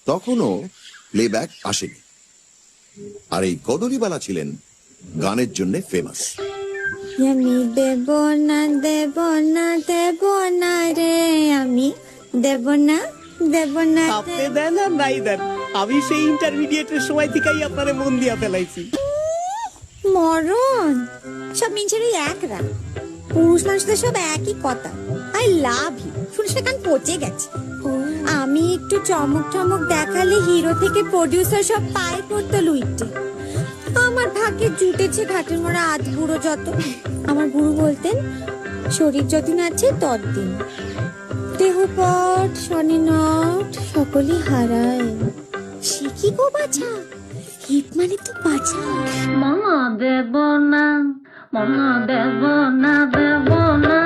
তখনও প্লেব্যাক আসেনি। আর এই কদলীবালা ছিলেন গানের জন্য ফেমাস। আমি দেব না দেব না দেব না রে, আমি দেব না দেব না। আপনি দেন আর নাই দেন, আমি সেই ইন্টারমিডিয়েটের সময় থেকেই আপনারে মন দিয়া ফেলাইছি। মরণ, সব মিনছেরই এক রাত। পুরুষ মানুষদের সব একই কথা। আই লাভ ইউ শুনে কান পচে গেছে। আমি একটু চমক টমক দেখালে হিরো থেকে প্রডিউসার সব পায়ে পড়তো লুইটে। আমার ভাগ্যে জুটেছে ঘাটের মোড়া আধ বুড়ো যত। আমার গুরু বলতেন, শরীর যতদিন আছে ততদিন, দেহপট শনি নট সকলই হারায়। সে কি গো বাছা, হিপ মানে তো বাছা। মন দেব না, মন দেব না, দেব না